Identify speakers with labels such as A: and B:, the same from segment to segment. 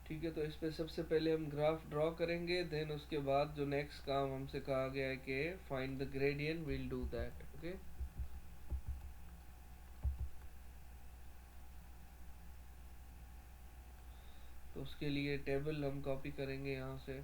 A: ठीक है, तो इस पे सबसे पहले हम ग्राफ ड्रॉ करेंगे, देन उसके बाद जो नेक्स्ट काम हमसे कहा गया है कि find the gradient, will do that. Okay, तो उसके लिए टेबल हम कॉपी करेंगे यहाँ से।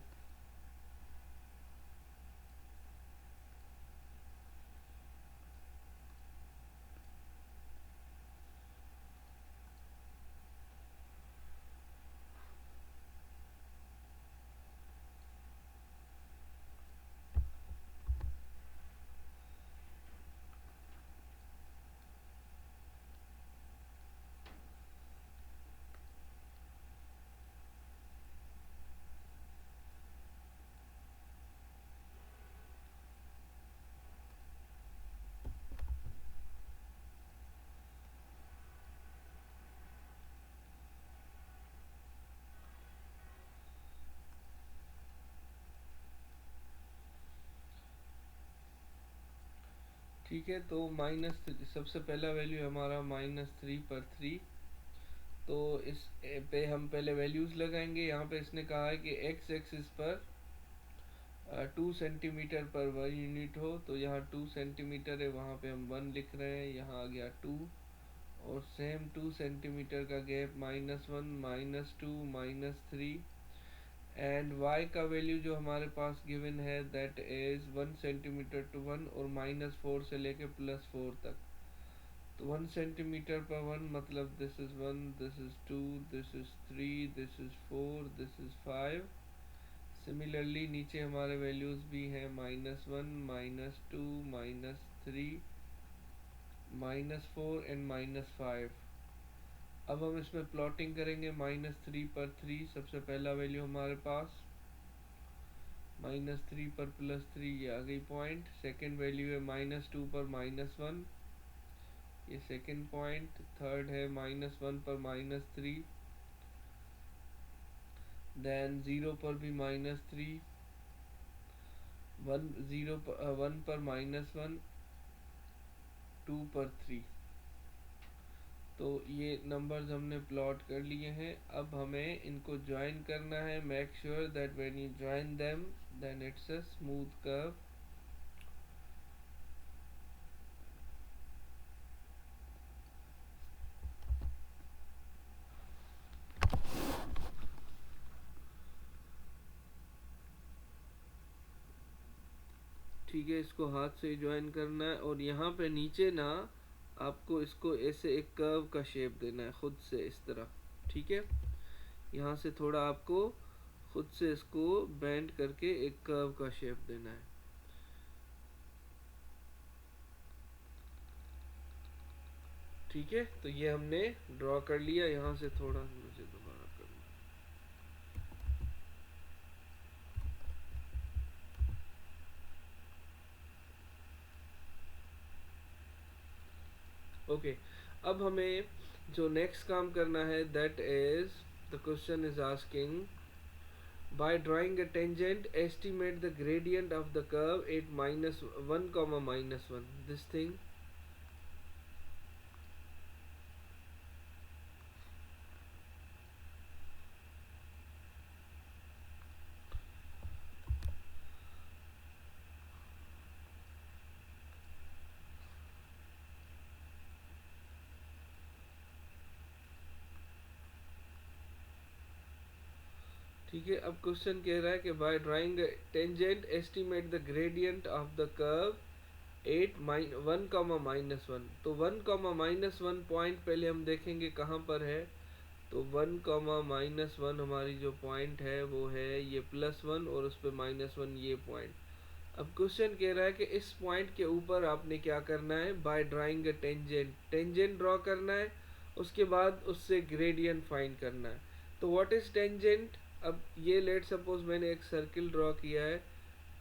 A: ठीक है, तो सबसे पहला वैल्यू हमारा -3/3। तो इस पे हम पहले वैल्यूज लगाएंगे। यहाँ पे इसने कहा है कि एक्स एक्सिस पर 2 सेंटीमीटर पर 1 यूनिट हो, तो यहाँ 2 सेंटीमीटर है, वहाँ पे हम 1 लिख रहे हैं, यहाँ आ गया 2। और सेम 2 सेंटीमीटर का गैप -1 -2 -3। एंड y का वैल्यू जो हमारे पास गिवन है दैट इज 1 सेंटीमीटर टू 1, और -4 से लेके +4 तक। तो 1 सेंटीमीटर पर 1 मतलब this is 1, this is 2, this is 3, this is 4, this is 5। Similarly नीचे हमारे वैल्यूज भी हैं -1 -2 -3 -4 एंड -5। अब हम इसमें प्लॉटिंग करेंगे। -3/3 सबसे पहला वैल्यू हमारे पास, -3 पर +3 ये आ गई पॉइंट। सेकेंड वैल्यू है -2 पर -1, ये सेकेंड पॉइंट। थर्ड है -1 पर -3, देन 0 पर भी -3, 1 पर -1, 2 पर 3। तो ये नंबर्स हमने प्लॉट कर लिए हैं। अब हमें इनको ज्वाइन करना है। Make sure that when you join them then it's a smooth curve. ठीक है, इसको हाथ से ज्वाइन करना है, और यहाँ पे नीचे ना आपको इसको ऐसे एक कर्व का शेप देना है खुद से, इस तरह। ठीक है, यहाँ से थोड़ा आपको खुद से इसको बेंड करके एक कर्व का शेप देना है। ठीक है, तो ये हमने ड्रॉ कर लिया। यहाँ से थोड़ा मुझे दोबारा करना। ओके, अब हमें जो नेक्स्ट काम करना है that is the question is asking by drawing a tangent estimate the gradient of the curve at -1 comma -1, this thing। ठीक है, अब क्वेश्चन कह रहा है कि by drawing tangent estimate the gradient of the curve at 1 comma -1। तो 1 comma -1 point पहले हम देखेंगे कहाँ पर है। तो 1 कॉमा -1 हमारी जो पॉइंट है वो है ये +1, और उस पर -1 ये पॉइंट। अब क्वेश्चन कह रहा है कि इस पॉइंट के ऊपर आपने क्या करना है, by drawing a tangent draw करना है, उसके बाद उससे ग्रेडियंट फाइंड करना है। तो व्हाट इज टेंजेंट। अब ये लेट सपोज मैंने एक सर्किल ड्रॉ किया है,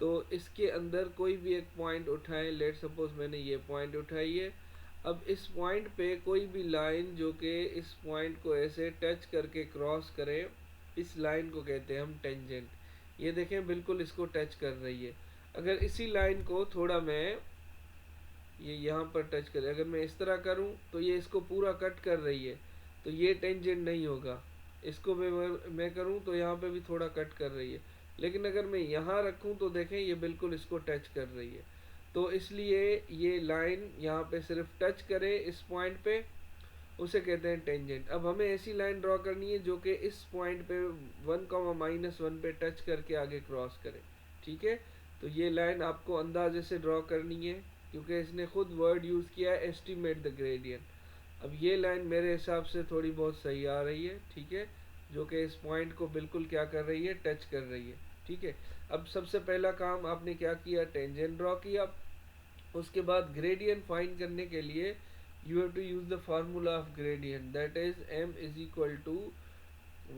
A: तो इसके अंदर कोई भी एक पॉइंट उठाएं। लेट सपोज मैंने ये पॉइंट उठाई है। अब इस पॉइंट पे कोई भी लाइन जो कि इस पॉइंट को ऐसे टच करके क्रॉस करे, इस लाइन को कहते हैं हम टेंजेंट। ये देखें बिल्कुल इसको टच कर रही है। अगर इसी लाइन को थोड़ा मैं ये यहाँ पर टच करे, अगर मैं इस तरह करूँ तो ये इसको पूरा कट कर रही है, तो ये टेंजेंट नहीं होगा। इसको मैं करूँ तो यहाँ पे भी थोड़ा कट कर रही है, लेकिन अगर मैं यहाँ रखूँ तो देखें ये बिल्कुल इसको टच कर रही है। तो इसलिए ये लाइन यहाँ पे सिर्फ टच करे इस पॉइंट पे, उसे कहते हैं टेंजेंट। अब हमें ऐसी लाइन ड्रॉ करनी है जो कि इस पॉइंट पे 1, -1 पे टच करके आगे क्रॉस करे। ठीक है, तो ये लाइन आपको अंदाजे से ड्रॉ करनी है, क्योंकि इसने खुद वर्ड यूज़ किया है एस्टिमेट द ग्रेडियंट। अब ये लाइन मेरे हिसाब से थोड़ी बहुत सही आ रही है, ठीक है, जो कि इस पॉइंट को बिल्कुल क्या कर रही है, टच कर रही है। ठीक है, अब सबसे पहला काम आपने क्या किया, टेंजेंट ड्रॉ किया। उसके बाद ग्रेडियंट फाइंड करने के लिए you have to use the formula of gradient, that is m is equal to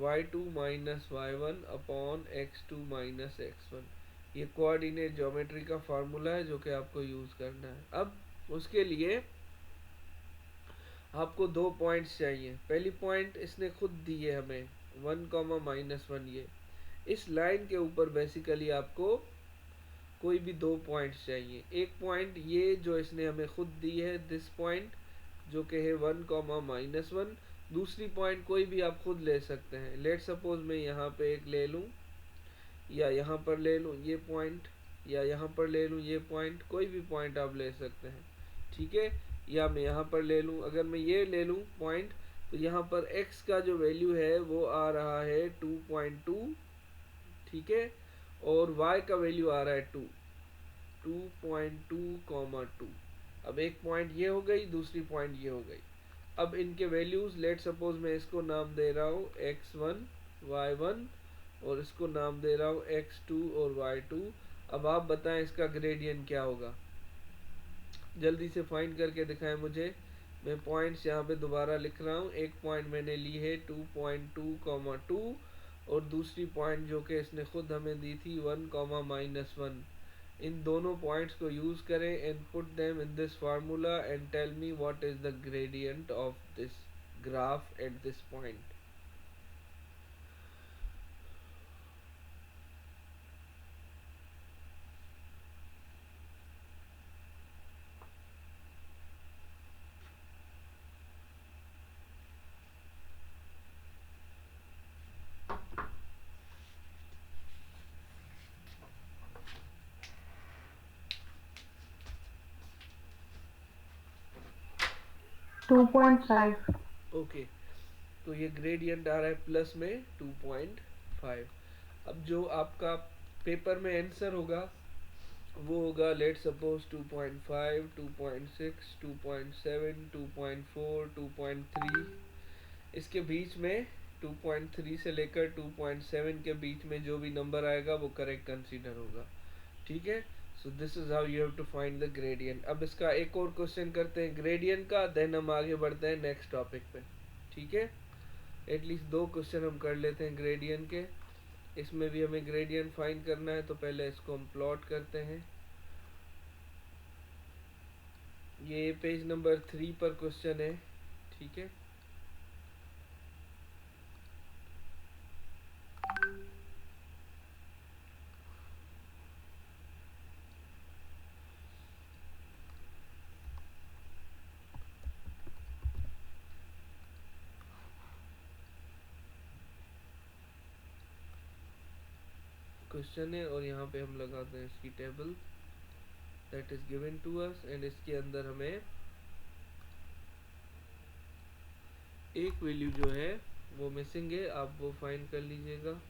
A: y2 minus y1 upon x2 minus x1। ये कोऑर्डिनेट ज्योमेट्री का फार्मूला है जो कि आपको यूज करना है। अब उसके लिए आपको दो पॉइंट्स चाहिए। पहली पॉइंट इसने खुद दी है हमें 1, -1। ये इस लाइन के ऊपर बेसिकली आपको कोई भी दो पॉइंट्स चाहिए। एक पॉइंट ये जो इसने हमें खुद दी है, दिस पॉइंट जो कि है 1, -1। दूसरी पॉइंट कोई भी आप खुद ले सकते हैं। लेट सपोज मैं यहाँ पे एक ले लूँ, या यहाँ पर ले लूँ ये पॉइंट, या यहाँ पर ले लूँ ये पॉइंट, कोई भी पॉइंट आप ले सकते हैं। ठीक है, या मैं यहाँ पर ले लूँ, अगर मैं ये ले लूँ पॉइंट, तो यहाँ पर x का जो वैल्यू है वो आ रहा है 2.2। ठीक है, और y का वैल्यू आ रहा है 2.2, 2। अब एक पॉइंट ये हो गई, दूसरी पॉइंट ये हो गई। अब इनके वैल्यूज, लेट सपोज मैं इसको नाम दे रहा हूँ x1 y1, और इसको नाम दे रहा हूँ x2 और y2। अब आप बताएं इसका ग्रेडियंट क्या होगा, जल्दी से फाइंड करके दिखाएं मुझे। मैं पॉइंट्स यहाँ पे दोबारा लिख रहा हूँ। एक पॉइंट मैंने ली है 2.2, 2, और दूसरी पॉइंट जो कि इसने खुद हमें दी थी 1, -1। इन दोनों पॉइंट्स को यूज करें and put them in this formula and tell me what is the gradient of this graph at this point.
B: 2.5।
A: Okay, तो ये ग्रेडियंट आ रहा है प्लस में 2.5। अब जो आपका पेपर में आंसर होगा वो होगा लेट सपोज 2.5, 2.6, 2.7, 2.4, 2.3। इसके बीच में 2.3 से लेकर 2.7 के बीच में जो भी नंबर आएगा वो करेक्ट कंसीडर होगा। ठीक है, so this is how you have to find the gradient. अब इसका एक और क्वेश्चन करते हैं ग्रेडियंट का, देन हम आगे बढ़ते हैं नेक्स्ट टॉपिक पे। ठीक है, एटलीस्ट दो क्वेश्चन हम कर लेते हैं ग्रेडियंट के। इसमें भी हमें ग्रेडियंट फाइंड करना है, तो पहले इसको हम प्लॉट करते हैं। ये पेज नंबर 3 पर क्वेश्चन है। ठीक है, क्वेश्चन है और यहाँ पे हम लगाते हैं इसकी table that is given to us, एंड इसके अंदर हमें एक वैल्यू जो है वो मिसिंग है, आप वो फाइंड कर लीजिएगा।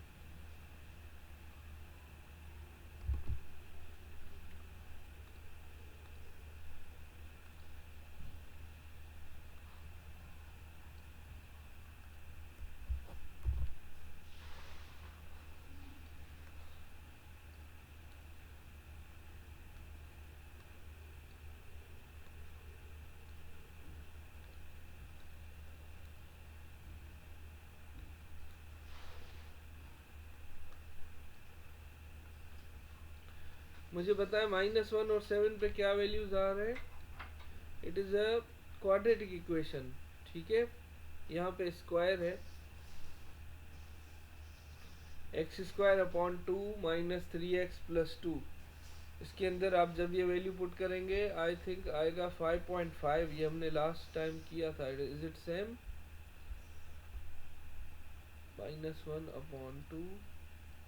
A: मुझे बताएं -1 और 7 पे क्या वैल्यूज आ रहे हैं। It is a quadratic equation. ठीक है, यहाँ पे स्क्वायर है x² 2 - 3x + 2। इसके अंदर आप जब ये वैल्यू पुट करेंगे आई थिंक आएगा 5.5। ये हमने लास्ट टाइम किया था, is it same? -1/2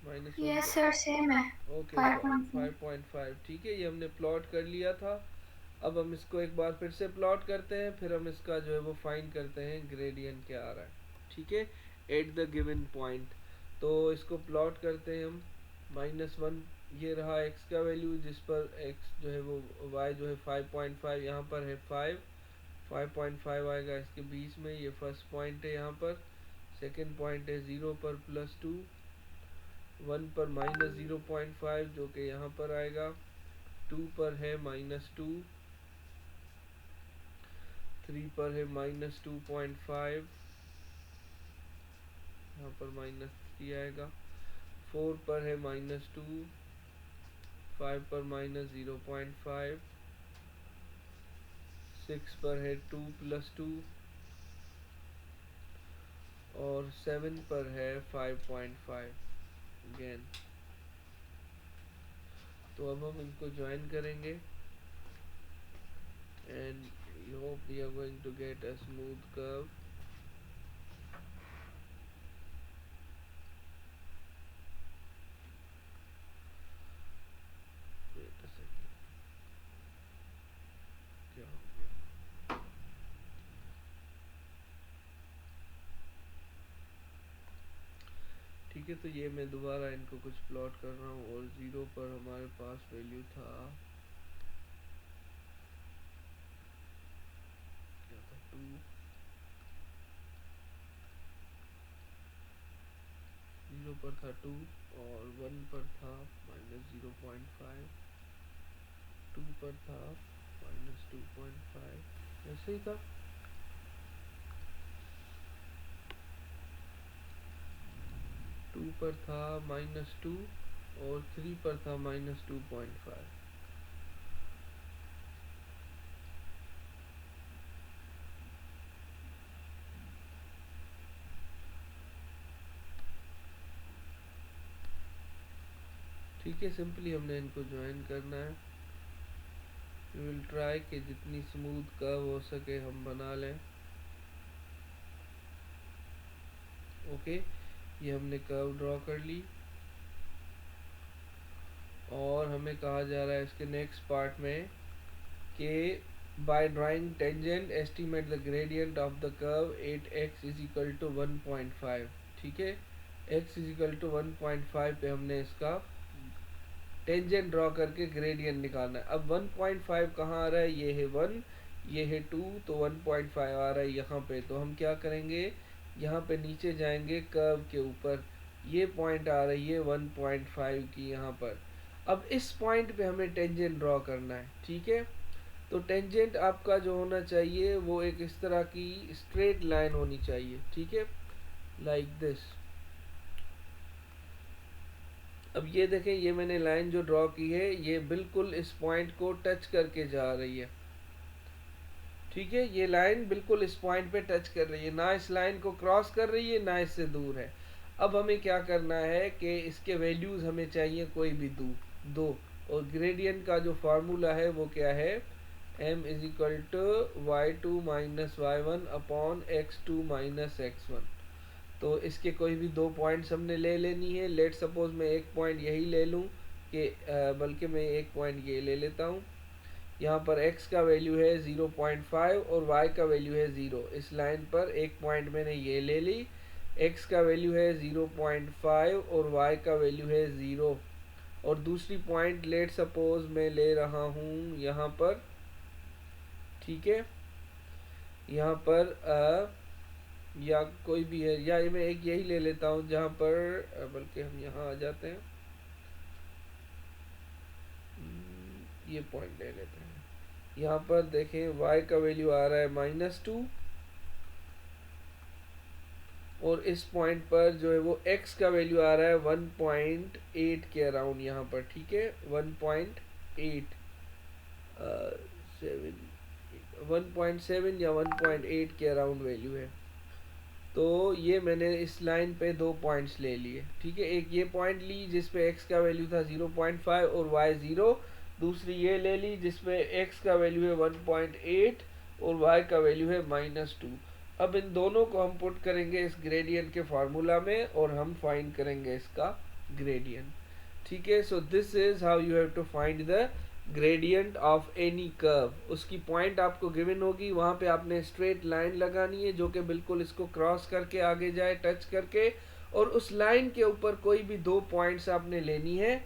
A: -1।
B: Yes sir same है
A: ओके
B: 5.5।
A: 5.5 ठीक है, ये हमने प्लॉट कर लिया था। अब हम इसको एक बार फिर से प्लॉट करते हैं, फिर हम इसका जो है वो फाइंड करते हैं ग्रेडियंट क्या आ रहा है। ठीक है, एट द गिवन पॉइंट। तो इसको प्लॉट करते हैं हम। -1 ये रहा x का वैल्यू, जिस पर x जो है वो y जो है 5.5, यहाँ पर है 5.5 आएगा इसके बीच में, ये फर्स्ट पॉइंट है यहाँ पर। सेकंड पॉइंट है 0 पर +2, 1 पर -0.5 जो कि यहाँ पर आएगा, 2 पर है -2, 3 पर है -2.5, यहाँ पर -3 आएगा, 4 पर है -2, 5 पर -0.5, 6 पर है 2 + 2 और 7 पर है 5.5 अगेन। तो अब हम इनको ज्वाइन करेंगे and we hope we are going to get a smooth curve. Wait a second, क्या हो गया? ठीक है, तो ये मैं दोबारा इनको कुछ प्लॉट कर रहा हूँ, और 0 पर हमारे पास वैल्यू था, क्या था, 2, 0 पर था 2, और 1 पर था -0.5, 2 पर था -2.5, ऐसे ही था। 2 पर था -2 और 3 पर था -2.5। ठीक है, सिंपली हमने इनको ज्वाइन करना है। वी विल ट्राई कि जितनी स्मूथ कर्व हो सके हम बना लें। ओके, ये हमने कर्व ड्रॉ कर ली, और हमें कहा जा रहा है इसके नेक्स्ट पार्ट में कि by drawing tangent estimate the gradient of the curve 8x = 1.5। ठीक है, x = 1.5 पे हमने इसका टेंजेंट ड्रॉ करके ग्रेडियंट निकालना है। अब 1.5 कहाँ आ रहा है, ये है 1, ये है 2, तो 1.5 आ रहा है यहाँ पे। तो हम क्या करेंगे, यहाँ पे नीचे जाएंगे कर्व के ऊपर, ये पॉइंट आ रही है 1.5 की यहाँ पर। अब इस पॉइंट पे हमें टेंजेंट ड्रॉ करना है। ठीक है, तो टेंजेंट आपका जो होना चाहिए वो एक इस तरह की स्ट्रेट लाइन होनी चाहिए। ठीक है, लाइक दिस। अब ये देखें, ये मैंने लाइन जो ड्रॉ की है ये बिल्कुल इस पॉइंट को टच करके जा रही है। ठीक है, ये लाइन बिल्कुल इस पॉइंट पे टच कर रही है, ना इस लाइन को क्रॉस कर रही है, ना इससे दूर है। अब हमें क्या करना है कि इसके वैल्यूज हमें चाहिए कोई भी दो, और ग्रेडियंट का जो फार्मूला है वो क्या है, m = y2 - y1 upon x2 - x1। तो इसके कोई भी दो पॉइंट्स हमने ले लेनी है। लेट सपोज मैं एक पॉइंट यही ले लूँ कि बल्कि मैं एक पॉइंट ये ले लेता हूँ। यहाँ पर x का वैल्यू है 0.5 और y का वैल्यू है 0। इस लाइन पर एक पॉइंट मैंने ये ले ली, x का वैल्यू है 0.5 और y का वैल्यू है 0। और दूसरी पॉइंट लेट सपोज मैं ले रहा हूँ यहाँ पर। ठीक है, यहाँ पर या कोई भी है, या मैं एक यही ले लेता हूँ जहाँ पर बल्कि हम यहाँ आ जाते हैं, ये पॉइंट ले लेते हैं। यहाँ पर देखें y का वैल्यू आ रहा है -2, और इस पॉइंट पर जो है वो x का वैल्यू आ रहा है 1.8 के अराउंड यहाँ पर। ठीक है, 1.8 1.7 या 1.8 के अराउंड वैल्यू है। तो ये मैंने इस लाइन पे दो पॉइंट्स ले लिए। ठीक है, एक ये पॉइंट ली जिस पे x का वैल्यू था 0.5 और y 0। दूसरी ये ले ली जिस पे x का वैल्यू है 1.8 और y का वैल्यू है -2। अब इन दोनों को हम पुट करेंगे इस ग्रेडियंट के फार्मूला में और हम फाइंड करेंगे इसका ग्रेडियंट। ठीक है, so this is how you have to find the gradient of any curve. उसकी पॉइंट आपको गिवन होगी, वहां पे आपने स्ट्रेट लाइन लगानी है जो कि बिल्कुल इसको क्रॉस करके आगे जाए, टच करके, और उस लाइन के ऊपर कोई भी दो पॉइंट्स आपने लेनी है।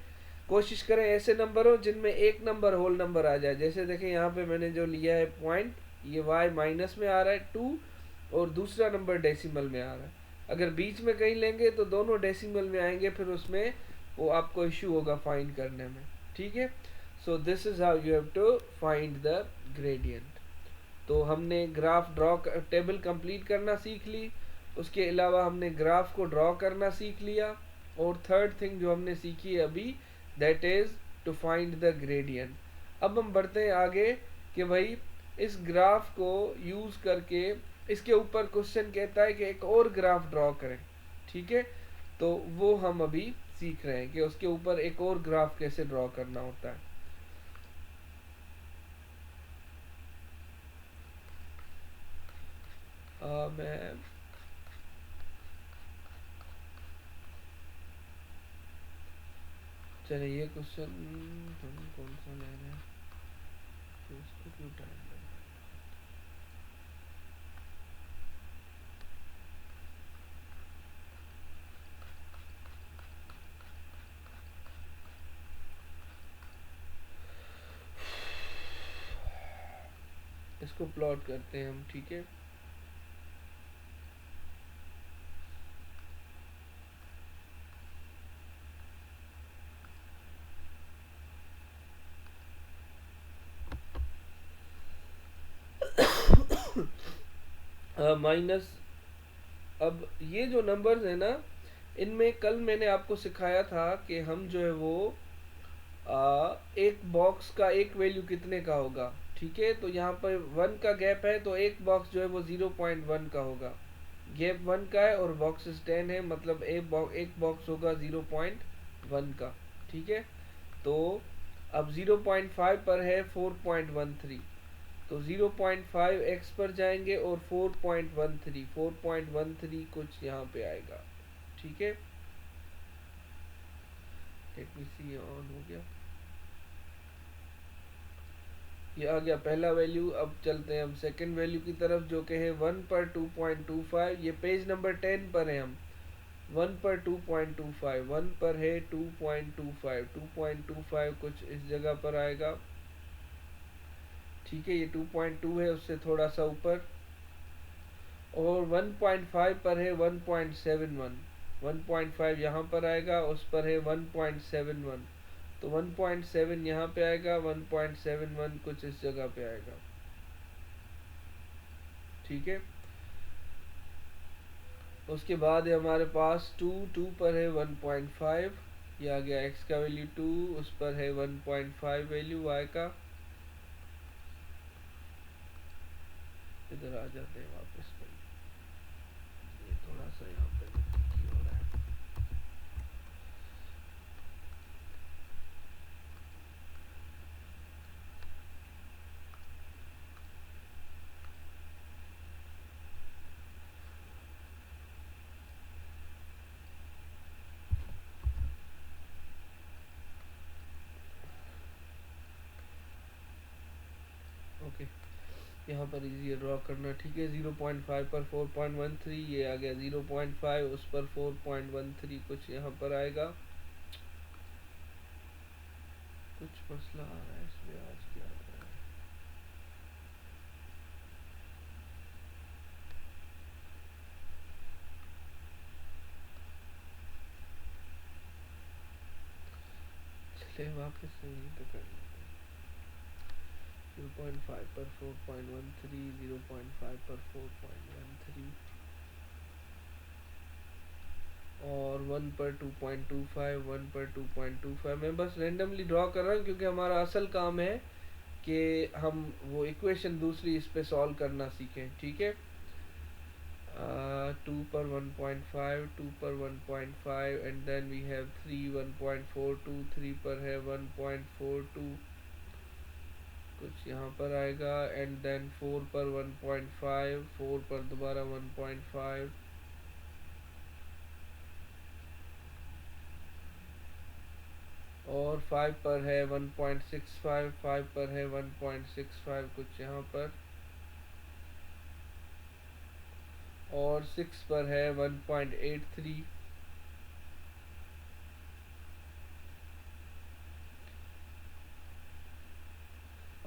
A: कोशिश करें ऐसे नंबर हो जिनमें एक नंबर होल नंबर आ जाए। जैसे देखें यहाँ पे मैंने जो लिया है पॉइंट, ये y माइनस में आ रहा है 2 और दूसरा नंबर डेसिमल में आ रहा है। अगर बीच में कहीं लेंगे तो दोनों डेसिमल में आएंगे, फिर उसमें वो आपको इश्यू होगा फाइंड करने में। ठीक है, so this is how you have to find the gradient. तो हमने ग्राफ ड्रॉ टेबल कंप्लीट करना सीख ली, उसके अलावा हमने ग्राफ को ड्रॉ करना सीख लिया, और थर्ड थिंग जो हमने सीखी है अभी, that is to find the gradient. अब हम बढ़ते हैं आगे कि भाई इस ग्राफ को यूज करके, इसके ऊपर क्वेश्चन कहता है कि एक और ग्राफ ड्रॉ करें। ठीक है, तो वो हम अभी सीख रहे हैं कि उसके ऊपर एक और ग्राफ कैसे ड्रॉ करना होता है। मैं चलिए ये क्वेश्चन हम कौन सा ले रहे हैं, तो इसको क्यों टाइम लग रहा है। इसको प्लॉट करते हैं हम। ठीक है, माइनस, अब ये जो नंबर्स है ना, इनमें कल मैंने आपको सिखाया था कि हम जो है वो एक बॉक्स का एक वैल्यू कितने का होगा। ठीक है, तो यहाँ पर 1 का गैप है, तो एक बॉक्स जो है वो 0.1 का होगा। गैप 1 का है और बॉक्सेस 10 है, मतलब एक बॉक्स होगा 0.1 का। ठीक है, तो अब 0.5 पर है 4.13, तो 0.5 x पर जाएंगे और 4.13 कुछ यहाँ पे आएगा। ठीक है, लेट मी सी, ऑन हो गया, ये आ गया पहला वैल्यू। अब चलते हैं हम सेकंड वैल्यू की तरफ, जो कि है 1 पर 2.25। ये पेज नंबर 10 पर है, हम 1 पर 2.25, 1 पर है 2.25, 2.25 कुछ इस जगह पर आएगा। ठीक है, ये 2.2 है, उससे थोड़ा सा ऊपर। और 1.5 पर है 1.71, 1.5 यहाँ पर आएगा, उस पर है 1.71, तो 1.7 यहाँ पे आएगा, 1.71 कुछ इस जगह पे आएगा। ठीक है, उसके बाद है हमारे पास 2 पर है 1.5, ये आ गया x का वैल्यू 2, उस पर है 1.5 वैल्यू y का। इधर आ जाते हैं वापस पर, ये थोड़ा सा यहाँ पे नजदीकी हो रहा है। ओके, यहाँ पर इजी ड्रॉ करना। ठीक है, 0.5 पर 4.13, ये आ गया 0.5, उस पर 4.13 कुछ यहाँ पर आएगा। कुछ मसला आ रहा है इसमें आज, क्या आ रहा है। चले वापस से यहीं पे कर लेते हैं। 0.5 पर 4.13, 0.5 पर 4.13, और 1 पर 2.25, 1 पर 2.25। मैं बस रेंडमली ड्रॉ कर रहा हूँ क्योंकि हमारा असल काम है कि हम वो इक्वेशन दूसरी इस पे सॉल्व करना सीखें। ठीक है, 2 पर 1.5, 2 पर 1.5, एंड देन वी हैव 3, 1.42, 3 पर है 1.42, कुछ यहाँ पर आएगा, एंड देन 4 पर 1.5, 4 पर दोबारा 1.5, और 5 पर है 1.65, 5 पर है 1.65 कुछ यहाँ पर, और 6 पर है 1.83,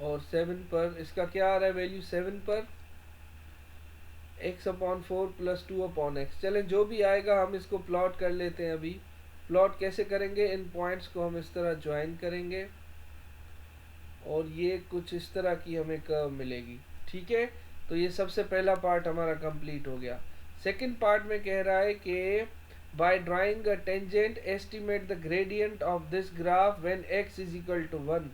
A: और 7 पर इसका क्या आ रहा है वैल्यू, 7 पर x/4 प्लस 2/x। चले जो भी आएगा हम इसको प्लॉट कर लेते हैं। अभी प्लॉट कैसे करेंगे, इन पॉइंट्स को हम इस तरह ज्वाइन करेंगे और ये कुछ इस तरह की हमें कर्व मिलेगी। ठीक है, तो ये सबसे पहला पार्ट हमारा कंप्लीट हो गया। सेकंड पार्ट में कह रहा है कि by drawing a tangent estimate the gradient of this graph when x is equal to 1।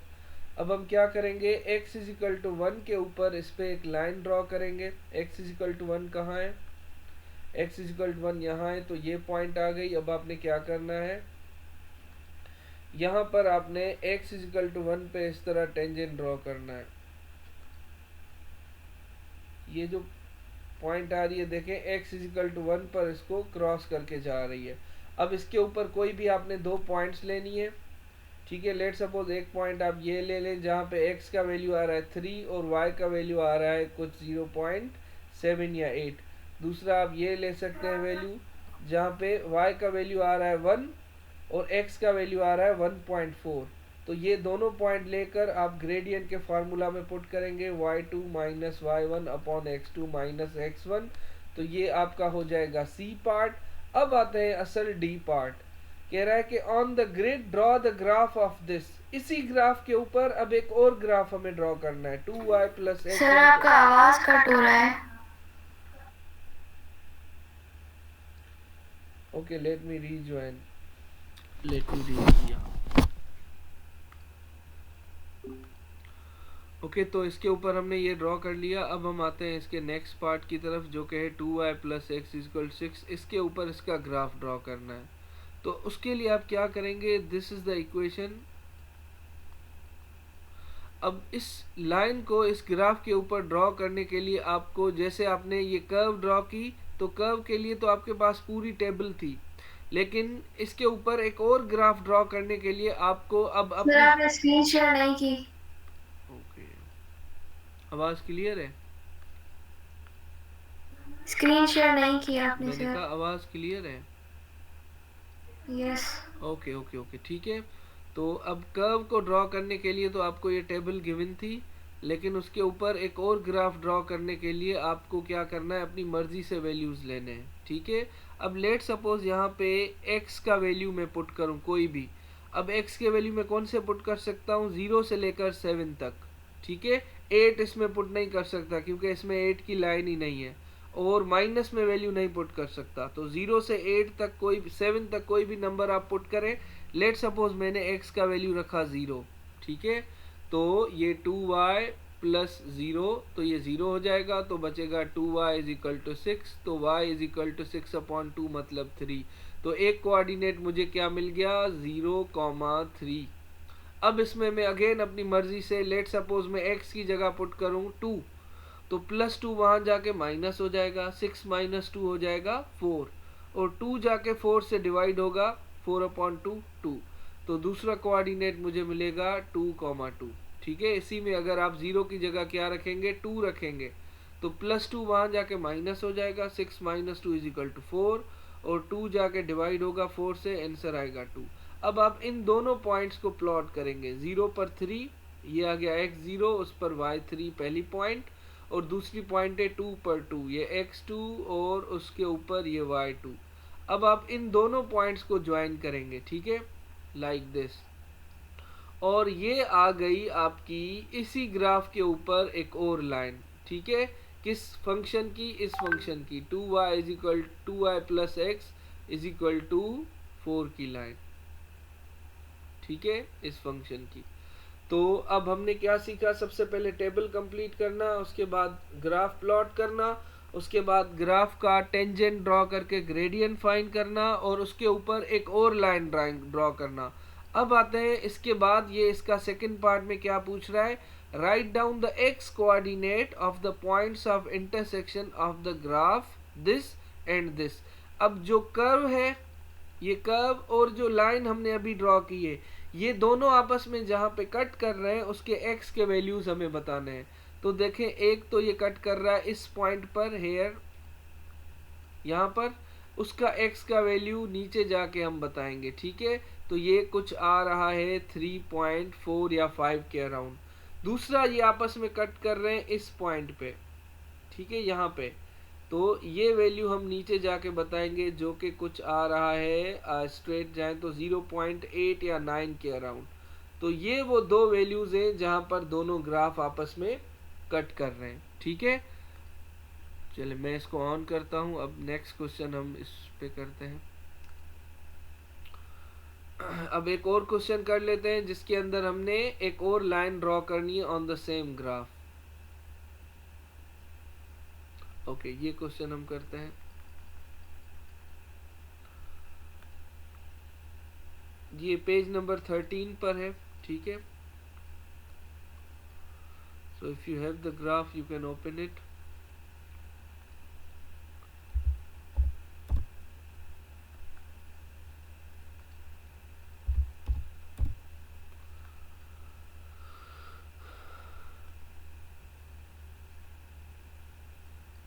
A: अब हम क्या करेंगे, x इज इक्वल टू 1 के ऊपर इस पे एक लाइन ड्रॉ करेंगे। x इज इक्वल टू 1 कहाँ है, x इज इक्वल टू 1 यहाँ है, तो ये पॉइंट आ गई। अब आपने क्या करना है, यहाँ पर आपने x इज इक्वल टू 1 पे इस तरह टेंजेंट ड्रॉ करना है। ये जो पॉइंट आ रही है देखें, x इज इक्वल टू 1 पर इसको क्रॉस करके जा रही है। अब इसके ऊपर कोई भी आपने दो पॉइंट्स लेनी है। ठीक है, लेट सपोज एक पॉइंट आप ये ले लें जहाँ पे x का वैल्यू आ रहा है 3 और y का वैल्यू आ रहा है कुछ 0.7 या 8। दूसरा आप ये ले सकते हैं वैल्यू जहाँ पे y का वैल्यू आ रहा है 1 और x का वैल्यू आ रहा है 1.4। तो ये दोनों पॉइंट लेकर आप ग्रेडियंट के फार्मूला में पुट करेंगे y2 minus y1 upon x2 minus x1। तो ये आपका हो जाएगा C पार्ट। अब आते हैं असल D पार्ट। कह रहा है कि on the grid draw the graph of this. इसी ग्राफ के ऊपर अब एक और ग्राफ हमें ड्रॉ करना है, 2y प्लस x।
B: सर आपका आवाज कट हो रहा है।
A: Okay, let me rejoin, okay. तो इसके ऊपर हमने ये ड्रॉ कर लिया। अब हम आते हैं इसके नेक्स्ट पार्ट की तरफ जो कि है 2y प्लस एक्स इक्वल 6। इसके ऊपर इसका ग्राफ ड्रॉ करना है। तो उसके लिए आप क्या करेंगे, दिस इज द इक्वेशन। अब इस लाइन को इस ग्राफ के ऊपर ड्रॉ करने के लिए आपको, जैसे आपने ये कर्व ड्रॉ की तो कर्व के लिए तो आपके पास पूरी टेबल थी, लेकिन इसके ऊपर एक और ग्राफ ड्रॉ करने के लिए आपको अब
B: सर आपने स्क्रीन शेयर नहीं की।
A: ओके, आवाज क्लियर है?
B: स्क्रीन शेयर नहीं किया आपने
A: मैंने
B: सर।
A: कहा आवाज क्लियर है।
B: यस।
A: ओके ओके ओके, ठीक है। तो अब कर्व को ड्रॉ करने के लिए तो आपको ये टेबल गिवन थी, लेकिन उसके ऊपर एक और ग्राफ ड्रॉ करने के लिए आपको क्या करना है, अपनी मर्जी से वैल्यूज लेने हैं। ठीक है, अब लेट सपोज यहाँ पे x का वैल्यू मैं पुट करूँ कोई भी। अब x के वैल्यू में कौन से पुट कर सकता हूँ, 0 से लेकर 7 तक। ठीक है, 8 इसमें पुट नहीं कर सकता क्योंकि इसमें 8 की लाइन ही नहीं है, और माइनस में वैल्यू नहीं पुट कर सकता। तो 0 से 8 तक कोई 7 तक कोई भी नंबर आप पुट करें। लेट सपोज मैंने x का वैल्यू रखा 0। ठीक है, तो ये 2y प्लस 0, तो ये 0 हो जाएगा, तो बचेगा 2y इज इक्वल टू 6। तो y इज इक्वल टू 6/2 मतलब 3। तो एक कोऑर्डिनेट मुझे क्या मिल गया, 0,3। अब इसमें मैं अगेन अपनी मर्जी से, लेट सपोज मैं x की जगह पुट करूं 2, तो +2 वहां जाके माइनस हो जाएगा, 6 माइनस 2 हो जाएगा 4, और 2 जाके 4 से डिवाइड होगा, 4/2 2। तो दूसरा कोऑर्डिनेट मुझे मिलेगा 2,2। ठीक है, इसी में अगर आप 0 की जगह क्या रखेंगे, 2 रखेंगे, तो +2 वहां जाके माइनस हो जाएगा, 6 माइनस 2 इज इक्वल टू 4, और 2 जाके डिवाइड होगा 4 से, आंसर आएगा 2। अब आप इन दोनों पॉइंट्स को प्लॉट करेंगे। 0 पर 3, ये आ गया x0, उस पर y3 पहली पॉइंट, और दूसरी पॉइंट है 2 पर 2, ये x2, और उसके ऊपर ये y2। अब आप इन दोनों पॉइंट्स को ज्वाइन करेंगे। ठीक है, लाइक दिस, और ये आ गई आपकी इसी ग्राफ के ऊपर एक और लाइन। ठीक है, किस फंक्शन की, इस फंक्शन की 2y is equal 2y plus x is equal to 4 की लाइन। ठीक है, इस फंक्शन की। तो अब हमने क्या सीखा, सबसे पहले टेबल कंप्लीट करना, उसके बाद ग्राफ प्लॉट करना, उसके बाद ग्राफ का टेंजेंट ड्रॉ करके ग्रेडियंट फाइंड करना, और उसके ऊपर एक और लाइन ड्रॉ करना। अब आते हैं इसके बाद, ये इसका सेकंड पार्ट में क्या पूछ रहा है, write down the x coordinate of the points of intersection of the graph this and this. अब जो कर्व है, ये कर्व और जो लाइन हमने अभी ड्रॉ की है, ये दोनों आपस में जहाँ पे कट कर रहे हैं उसके x के वैल्यूज हमें बताने हैं। तो देखें, एक तो ये कट कर रहा है इस पॉइंट पर, हेयर यहाँ पर, उसका x का वैल्यू नीचे जाके हम बताएंगे, ठीक है। तो ये कुछ आ रहा है 3.4 या 5 के अराउंड। दूसरा, ये आपस में कट कर रहे हैं इस पॉइंट पे, ठीक है, यहाँ पे। तो ये वैल्यू हम नीचे जाके बताएंगे, जो कि कुछ आ रहा है स्ट्रेट जाए तो 0.8 या 9 के अराउंड। तो ये वो दो वैल्यूज हैं जहां पर दोनों ग्राफ आपस में कट कर रहे हैं, ठीक है। चलिए मैं इसको ऑन करता हूं। अब नेक्स्ट क्वेश्चन हम इस पे करते हैं। अब एक और क्वेश्चन कर लेते हैं जिसके अंदर हमने एक और लाइन ड्रॉ करनी है on the same graph. Okay, ये क्वेश्चन हम करते हैं। ये पेज नंबर 13 पर है, ठीक है। So if you have the graph you can open it.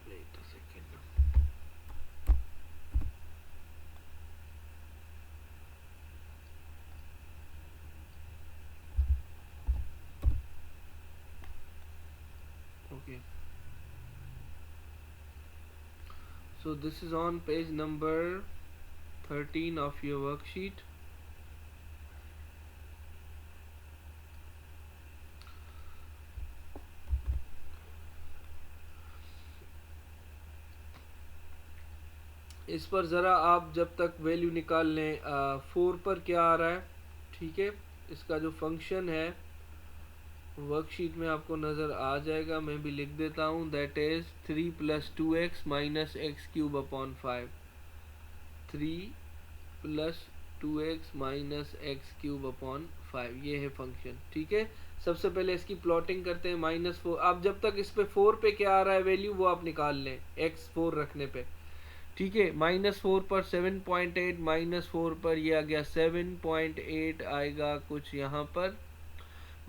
A: Wait a second. Okay. So this is on page number 13 of your worksheet. इस पर ज़रा आप जब तक वैल्यू निकाल लें, 4 पर क्या आ रहा है, ठीक है। इसका जो फंक्शन है वर्कशीट में आपको नज़र आ जाएगा, मैं भी लिख देता हूँ। That is 3 + 2x - x³ upon 5। 3 + 2x - x³ upon 5, ये है फंक्शन, ठीक है। सबसे पहले इसकी प्लॉटिंग करते हैं। -4, आप जब तक इस पे 4 पे क्या आ रहा है वैल्यू वो आप निकाल लें, x 4 रखने पे, ठीक है। -4 पर 7.8, -4 पर ये आ गया 7.8 आएगा कुछ यहाँ पर।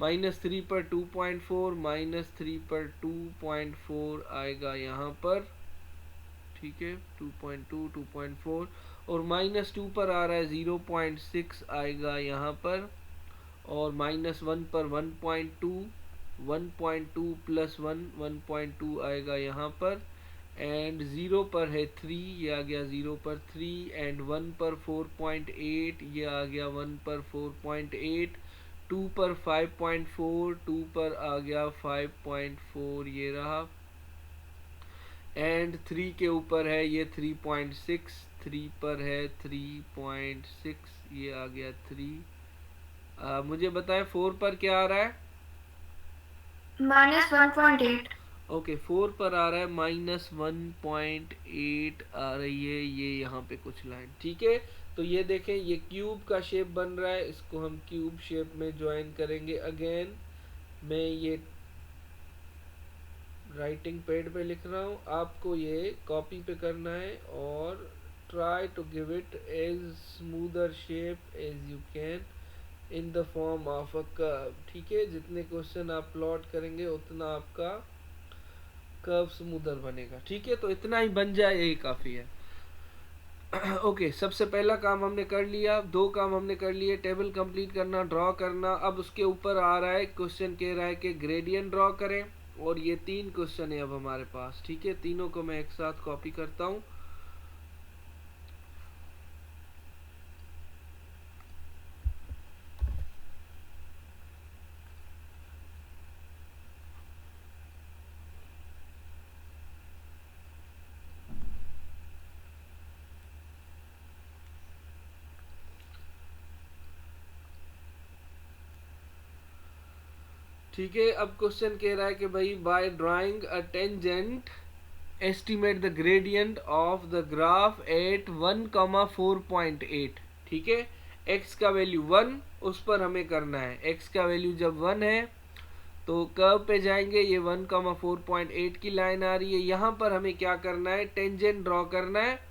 A: -3 पर 2.4, -3 पर 2.4 आएगा यहाँ पर, ठीक है। 2.2, 2.4 और -2 पर आ रहा है 0.6 आएगा यहाँ पर। और -1 पर 1.2, 1.2 + 1, 1.2 आएगा यहाँ पर। एंड 0 पर है 3, ये आ गया 0 पर 3। एंड 1 पर 4.8, ये आ गया 1 पर 4.8। 2 पर 5.4, 2 पर आ गया 5.4, ये रहा। एंड 3 के ऊपर है ये 3.6, 3 पर है 3.6, ये आ गया 3। मुझे बताएं 4 पर क्या आ रहा है?
B: -1.8।
A: ओके, 4 पर आ रहा है -1.8 आ रही है ये यहाँ पे कुछ लाइन, ठीक है। तो ये देखें, ये क्यूब का शेप बन रहा है, इसको हम क्यूब शेप में ज्वाइन करेंगे। अगेन मैं ये राइटिंग पैड पे लिख रहा हूँ, आपको ये कॉपी पे करना है और try to give it as smoother shape as you can in the form of a curve, ठीक है। जितने क्वेश्चन आप प्लॉट करेंगे उतना आपका कर्व स्मूदर बनेगा, ठीक है। तो इतना ही बन जाए, यही काफ़ी है। ओके, सबसे पहला काम हमने कर लिया, 2 काम हमने कर लिए, टेबल कंप्लीट करना, ड्रॉ करना। अब उसके ऊपर आ रहा है क्वेश्चन, कह रहा है कि ग्रेडियंट ड्रॉ करें। और ये 3 क्वेश्चन है अब हमारे पास, ठीक है। तीनों को मैं एक साथ कॉपी करता हूँ। ठीक है, अब क्वेश्चन कह रहा है कि भाई by drawing a tangent estimate the gradient of the graph at 1,4.8, ठीक है। x का वैल्यू 1, उस पर हमें करना है। x का वैल्यू जब 1 है तो कर्व पे जाएंगे, ये 1,4.8 की लाइन आ रही है। यहाँ पर हमें क्या करना है, टेंजेंट ड्रॉ करना है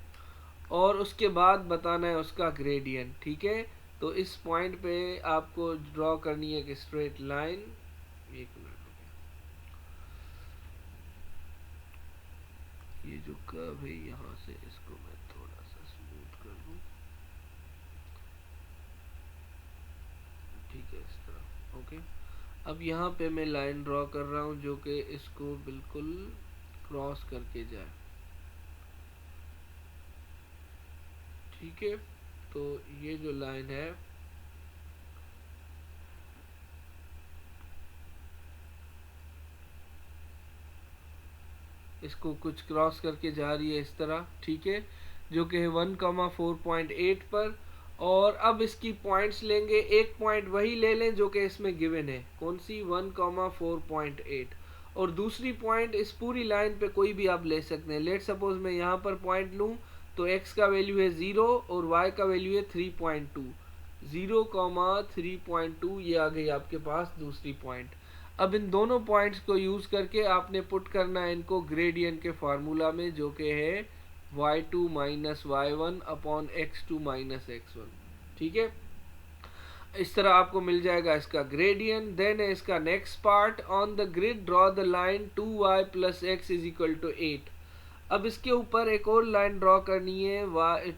A: और उसके बाद बताना है उसका ग्रेडियंट। ठीक है, तो इस पॉइंट पे आपको ड्रॉ करनी है कि स्ट्रेट लाइन। एक मिनट, ये जो कर्व है यहाँ से इसको मैं थोड़ा सा स्मूथ कर दूं। ठीक है, इस तरह। ओके, अब यहाँ पे मैं लाइन ड्रॉ कर रहा हूँ जो कि इसको बिल्कुल क्रॉस करके जाए। ठीक है, तो ये जो लाइन है इसको कुछ क्रॉस करके जा रही है इस तरह। ठीक है, जो कि है 1,4.8 पर। और अब इसकी पॉइंट्स लेंगे, एक पॉइंट वही ले लें जो कि इसमें गिवन है, कौन सी, 1,4.8। और दूसरी पॉइंट इस पूरी लाइन पे कोई भी आप ले सकते हैं। लेट सपोज मैं यहाँ पर पॉइंट लूँ तो x का वैल्यू है 0 और y का वैल्यू है 3.2। 0,3.2 ये आ गई आपके पास दूसरी पॉइंट। अब इन दोनों पॉइंट्स को यूज करके आपने पुट करना है इनको ग्रेडियंट के फार्मूला में, जो कि है y2 minus y1 upon x2 minus x1। ठीक है, इस तरह आपको मिल जाएगा इसका ग्रेडियंट। देन है इसका next part, on the grid draw the line 2y plus x is equal to 8। अब इसके ऊपर एक और लाइन ड्रॉ करनी है,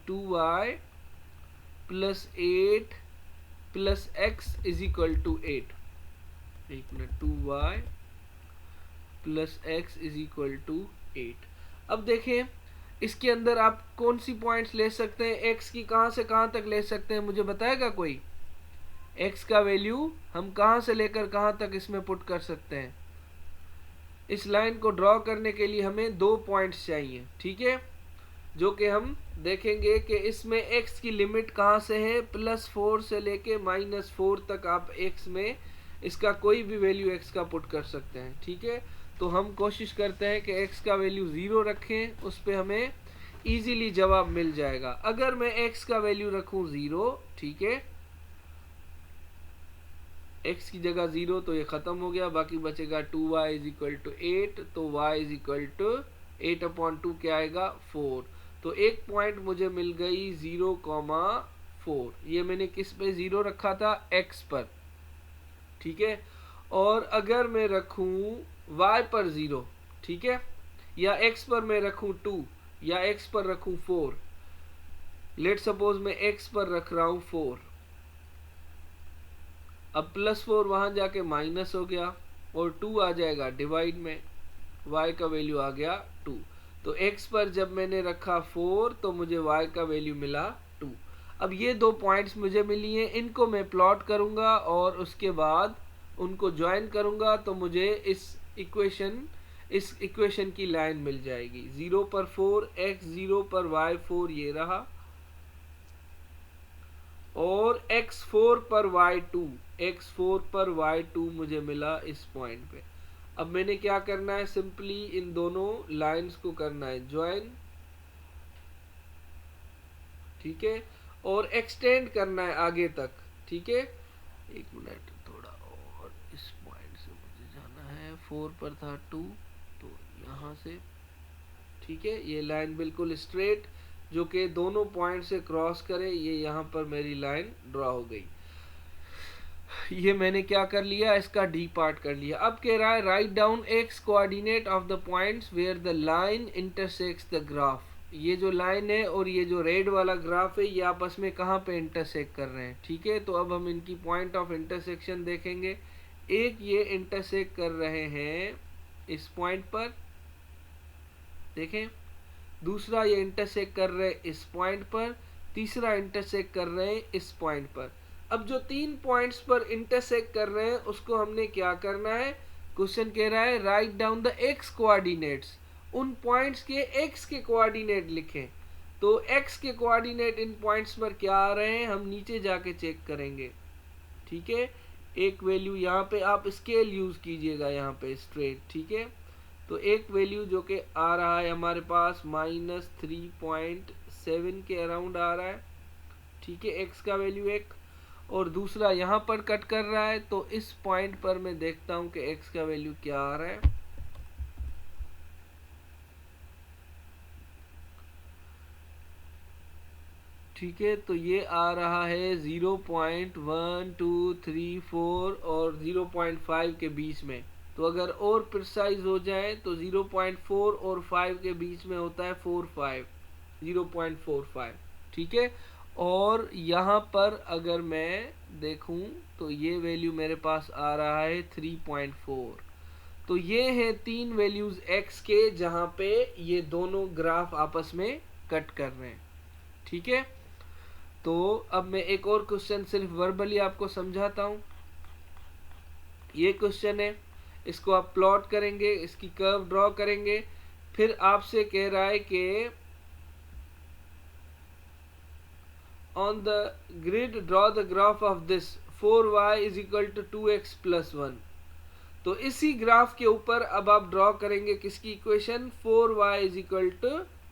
A: 2y plus 8 plus x is equal to 8। एक minute, 2y plus x is equal to 8। अब देखें इसके अंदर आप कौन सी पॉइंट्स ले सकते हैं, x की कहां से कहां तक ले सकते हैं, मुझे बताएगा कोई। x का वैल्यू हम कहां से लेकर कहां तक इसमें पुट कर सकते हैं। इस लाइन को ड्रॉ करने के लिए हमें 2 पॉइंट्स चाहिए। ठीक है, जो कि हम देखेंगे कि इसमें x की लिमिट कहां से है, +4 से लेके -4 तक आप x में इसका कोई भी वैल्यू x का पुट कर सकते हैं। ठीक है, तो हम कोशिश करते हैं कि x का वैल्यू 0 रखें, उस पे हमें इजीली जवाब मिल जाएगा। अगर मैं x का वैल्यू रखूं 0, ठीक है, x की जगह 0 तो ये खत्म हो गया, बाकी बचेगा 2y इज इक्वल टू 8। तो y इज इक्वल टू 8/2 क्या आएगा, 4। तो एक पॉइंट मुझे मिल गई 0,4। ये मैंने किस पे 0 रखा था, x पर। ठीक है, और अगर मैं रखूं y पर 0, ठीक है, या x पर मैं रखूं 2 या x पर रखूं 4। लेट सपोज मैं x पर रख रहा हूं 4। अब +4 वहां जाके माइनस हो गया और 2 आ जाएगा डिवाइड में, y का वैल्यू आ गया 2। तो x पर जब मैंने रखा 4 तो मुझे y का वैल्यू मिला 2। अब ये 2 पॉइंट्स मुझे मिली हैं, इनको मैं प्लॉट करूंगा और उसके बाद उनको ज्वाइन करूंगा तो मुझे इस इक्वेशन की लाइन मिल जाएगी। 0 पर 4, x 0 पर y 4 ये रहा, और x4 पर y2 मुझे मिला इस पॉइंट पे। अब मैंने क्या करना है, सिंपली इन दोनों लाइंस को करना है ज्वाइन। ठीक है, और एक्सटेंड करना है आगे तक। ठीक है, एक मिनट, थोड़ा और इस पॉइंट से मुझे जाना है, 4 पर था 2 तो यहाँ से। ठीक है, ये लाइन बिल्कुल स्ट्रेट जो कि दोनों पॉइंट से क्रॉस करे, ये यहाँ पर मेरी लाइन ड्रॉ हो गई। ये मैंने क्या कर लिया, इसका डी पार्ट कर लिया। अब कह रहा है write down x coordinate of the points where the line intersects the graph. ये जो लाइन है और ये जो रेड वाला ग्राफ है ये आपस में कहाँ पे इंटरसेक्ट कर रहे हैं। ठीक है, तो अब हम इनकी पॉइंट ऑफ इंटरसेक्शन देखेंगे। एक ये इंटरसेक्ट कर रहे हैं इस पॉइंट पर, देखें, दूसरा ये इंटरसेक्ट कर रहे हैं इस पॉइंट पर, तीसरा इंटरसेक्ट कर रहे हैं इस पॉइंट पर। अब जो 3 पॉइंट्स पर इंटरसेक्ट कर रहे हैं उसको हमने क्या करना है, क्वेश्चन कह रहा है write down the x coordinates. उन पॉइंट्स के एक्स के कोऑर्डिनेट लिखें। तो एक्स के कोऑर्डिनेट इन पॉइंट्स पर क्या आ रहे हैं हम नीचे जाके चेक करेंगे। ठीक है, एक वैल्यू यहाँ पे आप स्केल यूज कीजिएगा, यहाँ पे स्ट्रेट। ठीक है, तो एक वैल्यू जो कि आ रहा है हमारे पास -3.7 के अराउंड आ रहा है। ठीक है, एक्स का वैल्यू एक, और दूसरा यहाँ पर कट कर रहा है, तो इस पॉइंट पर मैं देखता हूँ कि x का वैल्यू क्या आ रहा है। ठीक है, तो ये आ रहा है 0.1234 और 0.5 के बीच में। तो अगर और प्रिसाइज हो जाए तो 0.4 और 5 के बीच में होता है 0.45। ठीक है, और यहाँ पर अगर मैं देखूं तो ये वैल्यू मेरे पास आ रहा है 3.4। तो ये है तीन वैल्यूज x के जहां पे ये दोनों ग्राफ आपस में कट कर रहे हैं। ठीक है, तो अब मैं एक और क्वेश्चन सिर्फ वर्बली आपको समझाता हूं। ये क्वेश्चन है, इसको आप प्लॉट करेंगे, इसकी कर्व ड्रॉ करेंगे, फिर आपसे कह रहा है कि on the grid draw the graph of this 4y is equal to 2x plus 1। तो इसी ग्राफ के ऊपर अब आप ड्रॉ करेंगे किसकी equation, 4y is equal to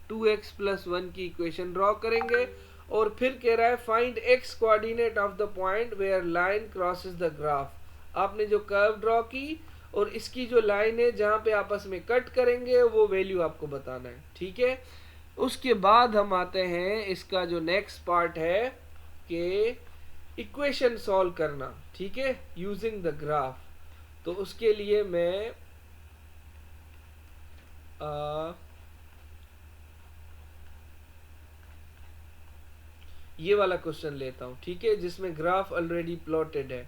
A: 2x plus 1 की इक्वेशन ड्रॉ करेंगे। और फिर कह रहा है find x coordinate of the point where line crosses the graph. आपने जो कर्व ड्रॉ की और इसकी जो लाइन है जहां पे आपस में कट करेंगे वो वैल्यू आपको बताना है। ठीक है, उसके बाद हम आते हैं इसका जो नेक्स्ट पार्ट है कि इक्वेशन सॉल्व करना। ठीक है, यूजिंग द ग्राफ। तो उसके लिए मैं ये वाला क्वेश्चन लेता हूं। ठीक है, जिसमें ग्राफ ऑलरेडी प्लॉटेड है।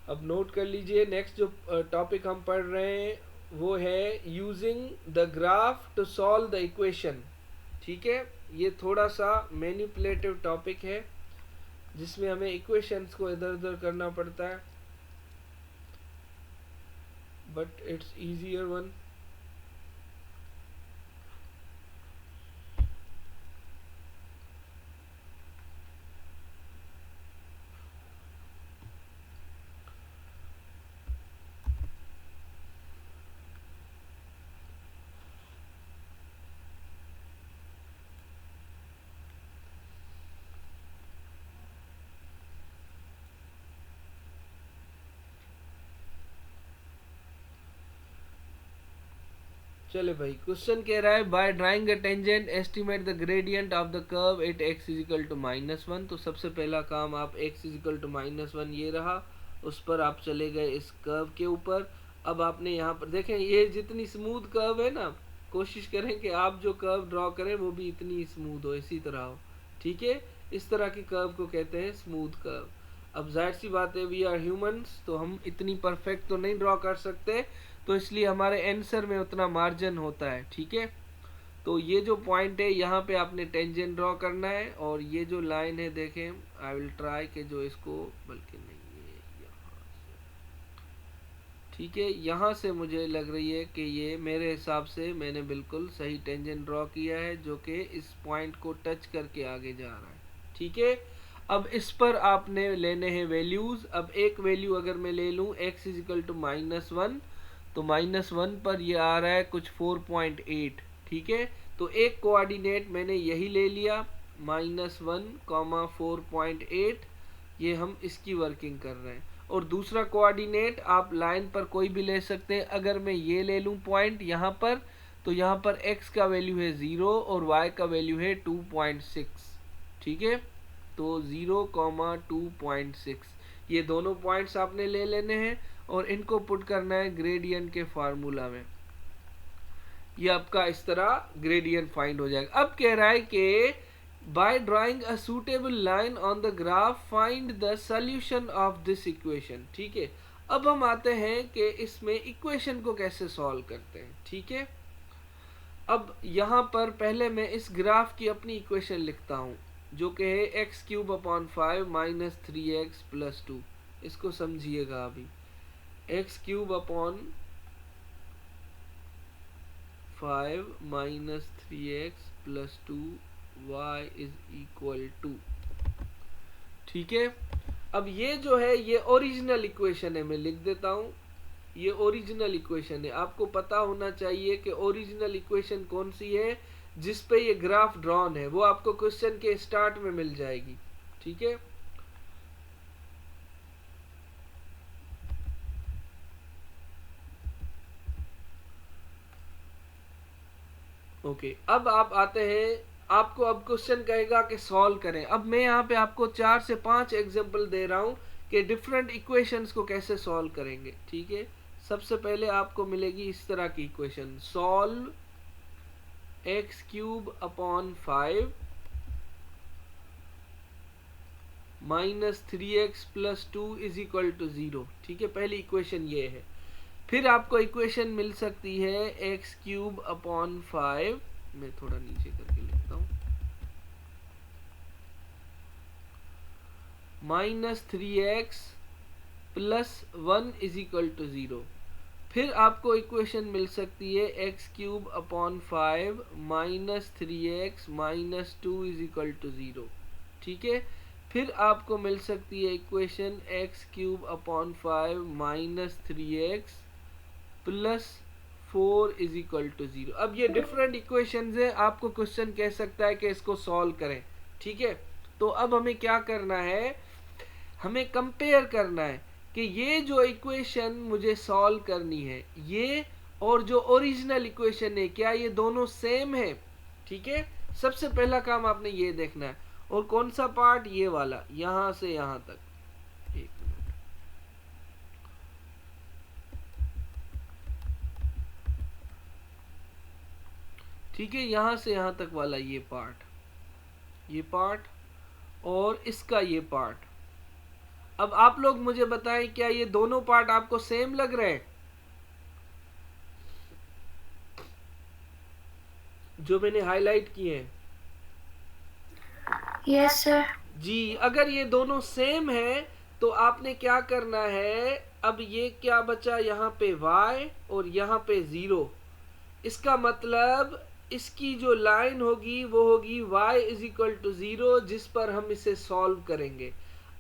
A: अब नोट कर लीजिए, नेक्स्ट जो टॉपिक हम पढ़ रहे हैं वो है using the graph to solve the equation. ठीक है, ये थोड़ा सा मैनिपुलेटिव टॉपिक है जिसमें हमें इक्वेशंस को इधर उधर करना पड़ता है, बट इट्स इजियर वन। चले भाई, क्वेश्चन कह रहा है by drawing a tangent estimate the gradient of the curve at x is equal to -1। तो सबसे पहला काम आप x इज इक्वल टू -1 ये रहा, उस पर आप चले गए इस कर्व के ऊपर। अब आपने यहाँ पर देखें, ये जितनी स्मूथ कर्व है ना, कोशिश करें कि आप जो कर्व ड्रॉ करें वो भी इतनी स्मूथ हो, इसी तरह हो। ठीक है, इस तरह की कर्व को कहते हैं स्मूथ कर्व। अब जाहिर सी बात है, वी आर ह्यूमंस, तो हम इतनी परफेक्ट तो नहीं ड्रॉ कर सकते, तो इसलिए हमारे आंसर में उतना मार्जिन होता है। ठीक है, तो ये जो पॉइंट है यहाँ पे आपने टेंजेंट ड्रॉ करना है, और ये जो लाइन है देखें, आई विल ट्राई कि जो इसको, बल्कि नहीं, ये यहाँ से, ठीक है, यहाँ से मुझे लग रही है कि ये मेरे हिसाब से मैंने बिल्कुल सही टेंजेंट ड्रॉ किया है, जो कि इस पॉइंट को टच करके आगे जा रहा है। ठीक है, अब इस पर आपने लेने हैं वैल्यूज। अब एक वैल्यू अगर मैं ले लूँ x इज इक्वल टू -1, तो -1 पर ये आ रहा है कुछ 4.8। ठीक है, तो एक कोऑर्डिनेट मैंने यही ले लिया, -1, 4.8, ये हम इसकी वर्किंग कर रहे हैं। और दूसरा कोऑर्डिनेट आप लाइन पर कोई भी ले सकते हैं। अगर मैं ये ले लूँ पॉइंट यहाँ पर, तो यहाँ पर x का वैल्यू है 0 और y का वैल्यू है 2.6। ठीक है, तो 0,2.6, ये दोनों पॉइंट्स आपने ले लेने हैं और इनको पुट करना है ग्रेडियंट के फार्मूला में। ये आपका इस तरह ग्रेडियंट फाइंड हो जाएगा। अब कह रहा है कि by drawing a suitable line on the graph find the solution of this equation. ठीक है, अब हम आते हैं कि इसमें इक्वेशन को कैसे सॉल्व करते हैं। ठीक है, अब यहाँ पर पहले मैं इस ग्राफ की अपनी इक्वेशन लिखता हूँ, जो कि है x³ / 3x + 2। इसको समझिएगा अभी, x³ / 5 - 3x + 2 y is equal to. ठीक है, अब ये जो है ये ओरिजिनल इक्वेशन है, मैं लिख देता हूँ, ये ओरिजिनल इक्वेशन है। आपको पता होना चाहिए कि ओरिजिनल इक्वेशन कौन सी है, जिस पे ये ग्राफ ड्रॉन है, वो आपको क्वेश्चन के स्टार्ट में मिल जाएगी। ठीक है, ओके। अब आप आते हैं, आपको अब क्वेश्चन कहेगा कि सॉल्व करें। अब मैं यहाँ पे आपको 4 से 5 एग्जांपल दे रहा हूँ कि डिफरेंट इक्वेशंस को कैसे सॉल्व करेंगे। ठीक है, सबसे पहले आपको मिलेगी इस तरह की equation, solve x³ upon 5 minus 3x plus 2 is equal to 0। ठीक है, पहली इक्वेशन ये है। फिर आपको इक्वेशन मिल सकती है x³ अपॉन 5, मैं थोड़ा नीचे करके लिखता हूँ, minus 3x plus 1 is equal to 0। फिर आपको इक्वेशन मिल सकती है x³ upon 5 minus 3x minus 2 is equal to 0। ठीक है, फिर आपको मिल सकती है equation x³ upon 5 minus 3x plus 4 is equal to 0। अब ये डिफरेंट इक्वेशंस है, आपको क्वेश्चन कह सकता है कि इसको सॉल्व करें। ठीक है, तो अब हमें क्या करना है, हमें कंपेयर करना है कि ये जो इक्वेशन मुझे सॉल्व करनी है, ये और जो ओरिजिनल इक्वेशन है, क्या ये दोनों सेम है। ठीक है, सबसे पहला काम आपने ये देखना है। और कौन सा पार्ट, ये वाला, यहां से यहां तक। एक मिनट, ठीक है, यहां से यहां तक वाला ये पार्ट और इसका ये पार्ट। अब आप लोग मुझे बताएं, क्या ये दोनों पार्ट आपको सेम लग रहे हैं जो मैंने हाईलाइट किए हैं?
B: Yes sir.
A: जी, अगर ये दोनों सेम है तो आपने क्या करना है, अब ये क्या बचा यहाँ पे y और यहाँ पे 0। इसका मतलब इसकी जो लाइन होगी वो होगी y इज इक्वल टू 0, जिस पर हम इसे सॉल्व करेंगे।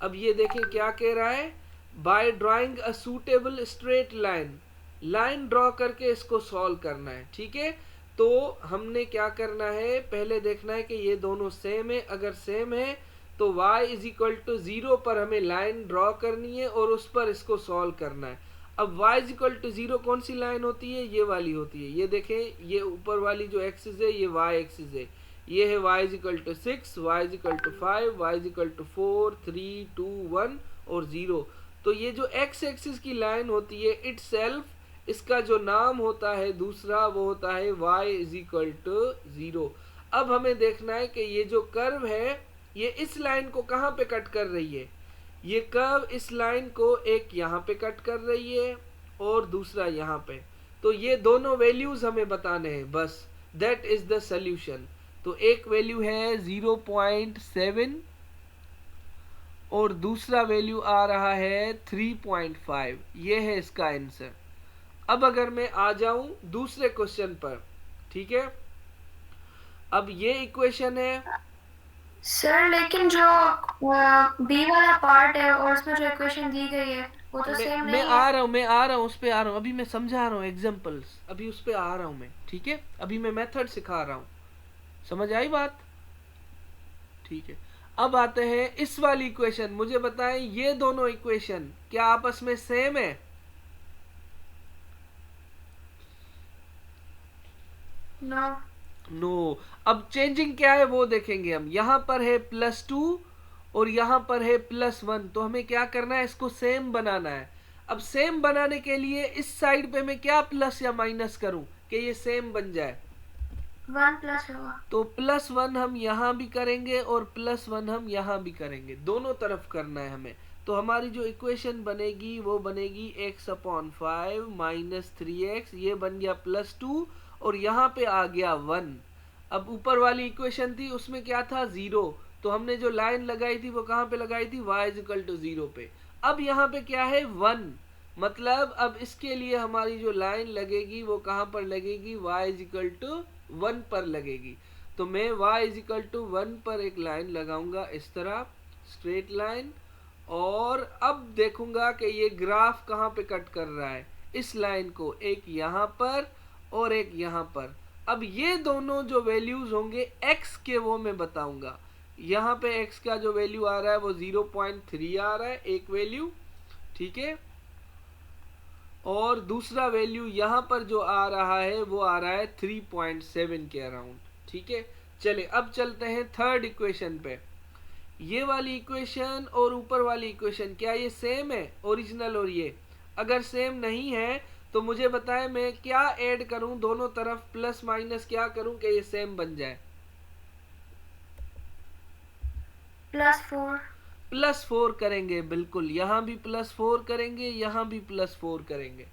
A: अब ये देखें क्या कह रहा है, by drawing a suitable straight line draw करके इसको सॉल्व करना है। ठीक है, तो हमने क्या करना है, पहले देखना है कि ये दोनों सेम है। अगर सेम है तो y इज इक्वल टू 0 पर हमें लाइन ड्रॉ करनी है और उस पर इसको सॉल्व करना है। अब y इज इक्वल टू 0 कौन सी लाइन होती है, ये वाली होती है। ये देखें, ये ऊपर वाली जो एक्सिस है ये y एक्सिस है। ये है y is equal to 6, y is equal to 5, y is equal to 4, 3, 2, 1 और 0। तो ये जो x एक्सिस की लाइन होती है इटसेल्फ, इसका जो नाम होता है दूसरा, वो होता है y इज इक्वल टू 0। अब हमें देखना है कि ये जो कर्व है ये इस लाइन को कहाँ पे कट कर रही है। ये कर्व इस लाइन को एक यहाँ पे कट कर रही है और दूसरा यहाँ पे। तो ये दोनों वैल्यूज हमें बताने हैं बस, दैट इज द सोल्यूशन। तो एक वैल्यू है 0.7 और दूसरा वैल्यू आ रहा है 3.5। ये है इसका आंसर। अब अगर मैं आ जाऊं दूसरे क्वेश्चन पर, ठीक है, अब ये इक्वेशन है
B: सर लेकिन जो बी वाला पार्ट है और उसमें जो इक्वेशन दी गई है वो तो सेम
A: मैं
B: नहीं
A: आ
B: है।
A: रहा हूँ उस पे आ रहा हूँ, अभी मैं समझा रहा हूँ एग्जांपल्स, अभी उस पे आ रहा हूँ मैं। ठीक है, अभी मैं मेथड सिखा रहा हूँ, समझ आई बात? ठीक है, अब आते हैं इस वाली इक्वेशन। मुझे बताएं ये दोनों इक्वेशन क्या आपस में सेम है?
B: नो।
A: नो। अब चेंजिंग क्या है वो देखेंगे हम। यहाँ पर है +2 और यहाँ पर है +1, तो हमें क्या करना है, इसको सेम बनाना है। अब सेम बनाने के लिए इस साइड पे मैं क्या प्लस या माइनस करूं कि ये सेम बन जाए?
B: 1 प्लस होगा।
A: तो +1 हम यहाँ भी करेंगे और +1 हम यहाँ भी करेंगे, दोनों तरफ करना है हमें। तो हमारी जो इक्वेशन बनेगी वो बनेगी x/5 माइनस 3x, ये बन गया +2 और यहाँ पे आ गया 1। अब ऊपर वाली इक्वेशन थी उसमें क्या था, 0, तो हमने जो लाइन लगाई थी वो कहाँ पे लगाई थी, y इज इक्वल टू 0 पे। अब यहाँ पे क्या है, 1, मतलब अब इसके लिए हमारी जो लाइन लगेगी वो कहाँ पर लगेगी, y इज इक्वल टू 1 पर लगेगी। तो मैं y इज इक्वल टू 1 पर एक लाइन लगाऊंगा इस तरह, स्ट्रेट लाइन, और अब देखूंगा कि ये ग्राफ कहाँ पे कट कर रहा है, इस लाइन को, एक यहाँ पर और एक यहाँ पर। अब ये दोनों जो वैल्यूज होंगे x के वो मैं बताऊंगा। यहाँ पे x का जो वैल्यू आ रहा है वो 0.3 आ रहा है एक वैल्यू, ठीक है, और दूसरा वैल्यू यहाँ पर जो आ रहा है वो आ रहा है 3.7 के अराउंड, ठीक है। चले अब चलते हैं थर्ड इक्वेशन पे। ये वाली इक्वेशन और ऊपर वाली इक्वेशन क्या ये सेम है ओरिजिनल? और ये अगर सेम नहीं है तो मुझे बताएं मैं क्या ऐड करूं दोनों तरफ, प्लस माइनस क्या करूं कि ये सेम बन जाए?
B: +4।
A: +4 करेंगे, बिल्कुल, यहाँ भी +4 करेंगे, यहाँ भी +4 करेंगे।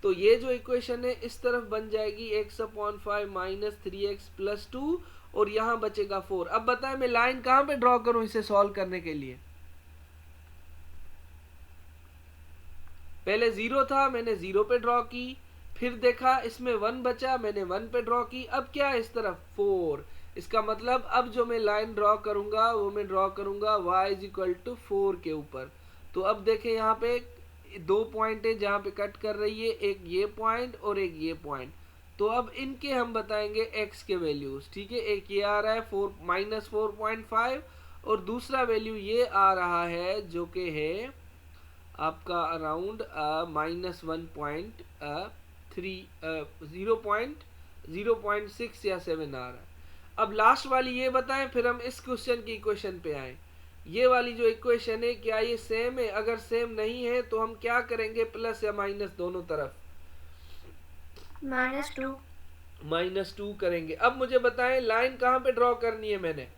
A: तो ये जो इक्वेशन है इस तरफ बन जाएगी x/5 माइनस 3x प्लस 2 और यहाँ बचेगा 4। अब बताएं मैं लाइन कहाँ पे ड्रॉ करूं इसे सॉल्व करने के लिए? पहले 0 था, मैंने 0 पे ड्रॉ की, फिर देखा इसमें 1 बचा, मैंने 1 पे ड्रॉ की, अब क्या है इस तरफ 4। इसका मतलब अब जो मैं लाइन ड्रॉ करूंगा वो मैं ड्रॉ करूंगा y इज इक्वल टू 4 के ऊपर। तो अब देखें यहाँ पे 2 पॉइंट है जहाँ पे कट कर रही है, एक ये पॉइंट और एक ये पॉइंट। तो अब इनके हम बताएंगे x के वैल्यूज, ठीक है। एक ये आ रहा है -4.5 और दूसरा वैल्यू ये आ रहा है जो कि है आपका अराउंड -1.3 0.6 या 7 आ रहा है। अब लास्ट वाली ये बताएं, फिर हम इस क्वेश्चन की इक्वेशन पे आए। ये वाली जो इक्वेशन है क्या ये सेम है? अगर सेम नहीं है तो हम क्या करेंगे, प्लस या माइनस दोनों तरफ?
B: -2।
A: -2 करेंगे। अब मुझे बताएं लाइन कहाँ पे ड्रॉ करनी है मैंने?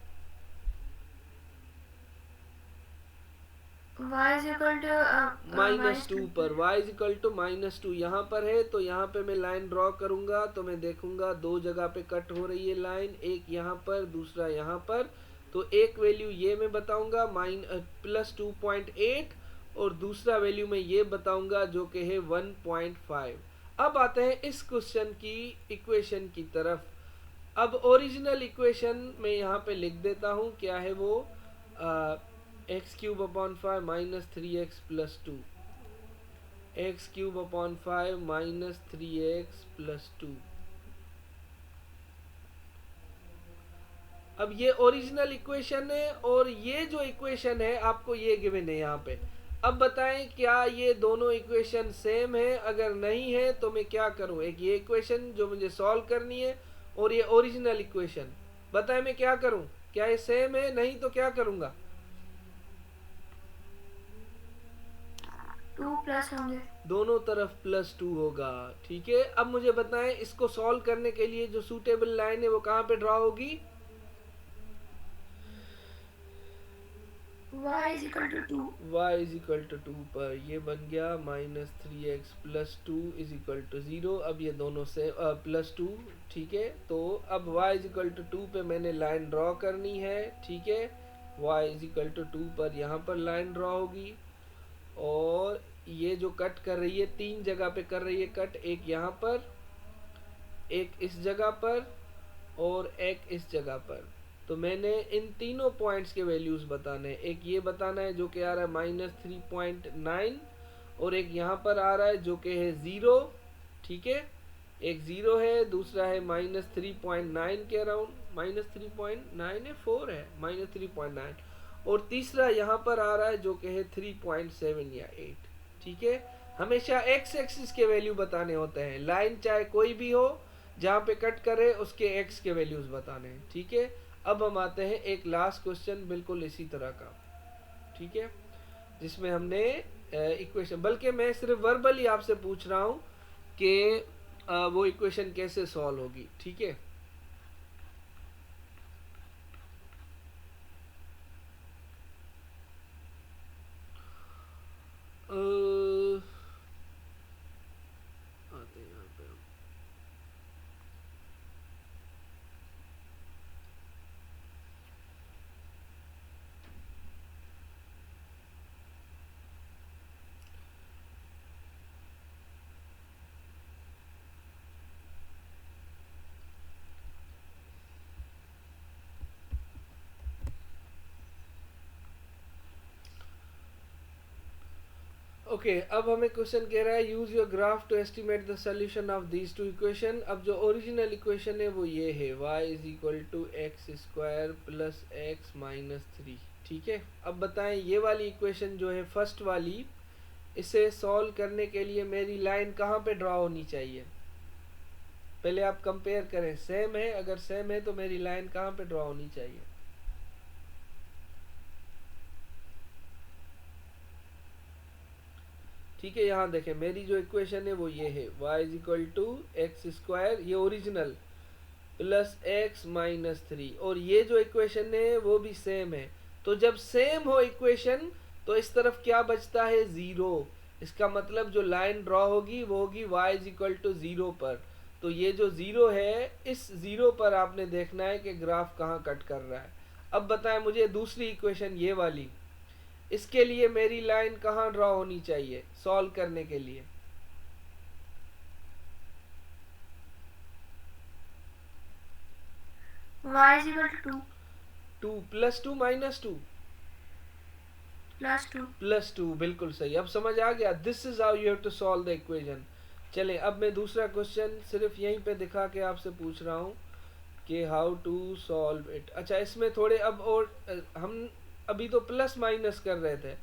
B: y इज इक्वल टू
A: -2 पर, y इज इक्वल टू -2 यहाँ पर है, तो यहाँ पे मैं लाइन ड्रॉ करूंगा तो मैं देखूंगा दो जगह पे कट हो रही है लाइन, एक यहाँ पर दूसरा यहाँ पर। तो एक वैल्यू ये मैं बताऊंगा +2.8 और दूसरा वैल्यू मैं ये बताऊंगा जो कि है 1.5। अब आते हैं इस क्वेश्चन की इक्वेशन की तरफ। अब ओरिजिनल इक्वेशन मैं यहाँ पे लिख देता हूँ, क्या है वो, x³ minus 3x plus 2, x³ minus 3x plus 2। अब ये ओरिजिनल इक्वेशन है और ये जो इक्वेशन है आपको ये गिवन है यहाँ पे। अब बताएं क्या ये दोनों इक्वेशन सेम है? अगर नहीं है तो मैं क्या करूं, एक ये इक्वेशन जो मुझे सॉल्व करनी है और ये ओरिजिनल इक्वेशन, बताएं मैं क्या करूं? क्या ये सेम है? नहीं तो क्या करूंगा?
B: 2 प्लस होंगे,
A: दोनों तरफ +2 होगा, ठीक है। अब मुझे बताएं इसको सॉल्व करने के लिए जो सूटेबल लाइन है वो कहाँ पे ड्रॉ होगी?
B: y is equal to 2।
A: y is equal to 2 पर ये बन गया -3x plus 2 is equal to 0। अब ये दोनों से +2, ठीक है। तो अब y इज इक्वल टू 2 पे मैंने लाइन ड्रॉ करनी है, ठीक है। y इज इक्वल टू 2 पर यहाँ पर लाइन ड्रॉ होगी और ये जो कट कर रही है तीन जगह पे कर रही है कट, एक यहाँ पर, एक इस जगह पर और एक इस जगह पर। तो मैंने इन तीनों पॉइंट्स के वैल्यूज बताने हैं। एक ये बताना है जो कि आ रहा है -3.9 और एक यहाँ पर आ रहा है जो कि है 0, ठीक है। एक 0 है, दूसरा है -3.9 के अराउंड, -3.9 है, 4 है, -3.9 और तीसरा यहाँ पर आ रहा है जो कि है 3.7 या 8, ठीक है। हमेशा x एक्सिस के वैल्यू बताने होते हैं, लाइन चाहे कोई भी हो जहाँ पे कट करे उसके x के वैल्यूज बताने हैं, ठीक है। अब हम आते हैं एक लास्ट क्वेश्चन बिल्कुल इसी तरह का, ठीक है, जिसमें हमने इक्वेशन, बल्कि मैं सिर्फ वर्बली आपसे पूछ रहा हूँ कि वो इक्वेशन कैसे सॉल्व होगी, ठीक है। आते हैं यहाँ पे हम। ओके, अब हमें क्वेश्चन कह रहा है use your graph to estimate the solution of these two equation. अब जो ओरिजिनल इक्वेशन है वो ये है, y is equal to x square plus x minus 3। ठीक है, अब बताएं ये वाली इक्वेशन जो है फर्स्ट वाली, इसे सॉल्व करने के लिए मेरी लाइन कहाँ पे ड्रॉ होनी चाहिए? पहले आप कंपेयर करें, सेम है, अगर सेम है तो मेरी लाइन कहाँ पे ड्रॉ होनी चाहिए? ठीक है, यहाँ देखें मेरी जो इक्वेशन है वो ये है, y is equal to x square, ये ओरिजिनल, प्लस एक्स माइनस 3, और ये जो इक्वेशन है वो भी सेम है। तो जब सेम हो इक्वेशन तो इस तरफ क्या बचता है? ज़ीरो। इसका मतलब जो लाइन ड्रॉ होगी वो होगी y इज इक्वल टू 0 पर। तो ये जो 0 है, इस 0 पर आपने देखना है कि ग्राफ कहाँ कट कर रहा है। अब बताएं मुझे दूसरी इक्वेशन ये वाली, इसके लिए मेरी लाइन कहाँ ड्रॉ होनी चाहिए सॉल्व करने के लिए?
B: y is equal to 2
A: 2 plus 2 minus 2
B: plus 2।
A: Plus 2, बिल्कुल सही। अब समझ आ गया, this is how you have to solve the equation. चलें, अब मैं दूसरा क्वेश्चन सिर्फ यहीं पे दिखा के आपसे पूछ रहा हूँ कि हाउ टू सॉल्व इट। अच्छा, इसमें थोड़े अब और हम अभी तो प्लस माइनस कर रहे थे,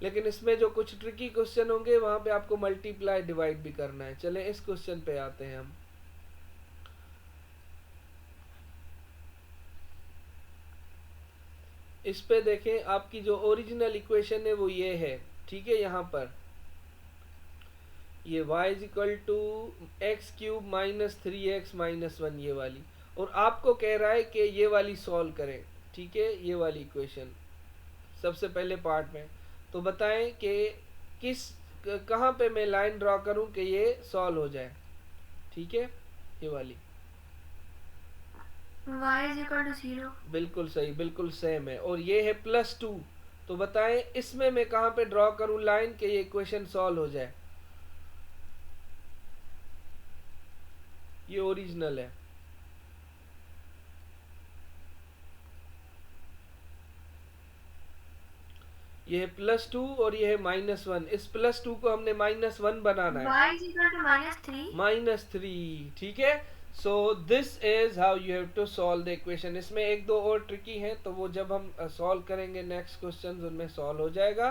A: लेकिन इसमें जो कुछ ट्रिकी क्वेश्चन होंगे वहां पे आपको मल्टीप्लाई डिवाइड भी करना है। चलें इस क्वेश्चन पे आते हैं हम। इस पे देखें, आपकी जो ओरिजिनल इक्वेशन है वो ये है। ठीक है, यहाँ पर ये y is equal to x cube minus 3x minus 1, ये वाली, और आपको कह रहा है कि ये वाली सॉल्व करें। ठीक है, ये वाली इक्वेशन सबसे पहले पार्ट में। तो बताएं कि कहाँ पे मैं लाइन ड्रॉ करूं कि ये सॉल्व हो जाए? ठीक है, ये वाली
B: y is equal to 0।
A: बिल्कुल सही, बिल्कुल सेम है, और ये है प्लस 2। तो बताएं इसमें मैं कहाँ पे ड्रॉ करूं लाइन कि ये इक्वेशन सॉल्व हो जाए? ये ओरिजिनल है, ये है प्लस 2 और ये है माइनस 1। इस प्लस 2 को हमने माइनस 1 बनाना है,
B: y is equal to -3
A: minus 3। ठीक है, so this is how you have to solve the equation. इसमें एक दो और ट्रिकी हैं, तो वो जब हम सॉल्व करेंगे नेक्स्ट क्वेश्चन उनमें सॉल्व हो जाएगा।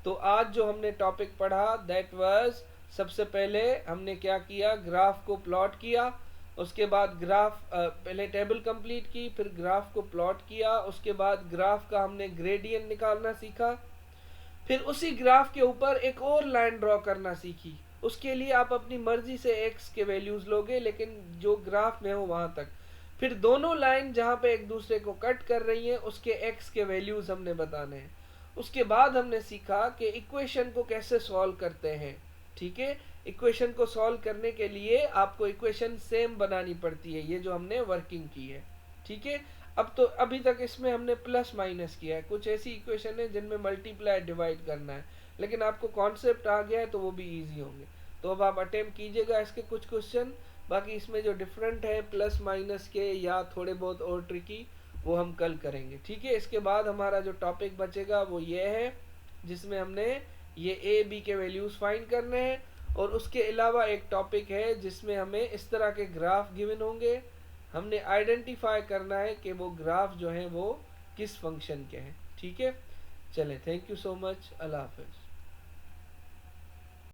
A: तो आज जो हमने टॉपिक पढ़ा दैट वाज, सबसे पहले हमने क्या किया, ग्राफ को प्लॉट किया, उसके बाद ग्राफ पहले टेबल कंप्लीट की, फिर ग्राफ को प्लॉट किया, उसके बाद ग्राफ का हमने ग्रेडियंट निकालना सीखा, फिर उसी ग्राफ के ऊपर एक और लाइन ड्रॉ करना सीखी। उसके लिए आप अपनी मर्जी से एक्स के वैल्यूज लोगे, लेकिन जो ग्राफ में हो वहां तक। फिर दोनों लाइन जहां पे एक दूसरे को कट कर रही हैं उसके एक्स के वैल्यूज हमने बताने हैं। उसके बाद हमने सीखा कि इक्वेशन को कैसे सॉल्व करते हैं। ठीक है, इक्वेशन को सॉल्व करने के लिए आपको इक्वेशन सेम बनानी पड़ती है, ये जो हमने वर्किंग की है। ठीक है, अब तो अभी तक इसमें हमने प्लस माइनस किया है, कुछ ऐसी इक्वेशन है जिनमें मल्टीप्लाई डिवाइड करना है, लेकिन आपको कॉन्सेप्ट आ गया है तो वो भी इजी होंगे। तो अब आप अटेम्प्ट कीजिएगा इसके कुछ क्वेश्चन। बाकी इसमें जो डिफरेंट है प्लस माइनस के या थोड़े बहुत और ट्रिकी, वो हम कल करेंगे। ठीक है, इसके बाद हमारा जो टॉपिक बचेगा वो ये है जिसमें हमने ये ए बी के वैल्यूज फाइंड करने हैं, और उसके अलावा एक टॉपिक है जिसमें हमें इस तरह के ग्राफ गिवन होंगे, हमने आइडेंटिफाई करना है कि वो ग्राफ जो है वो किस फंक्शन के हैं। ठीक है, चलें, thank you so much, Allah Hafiz.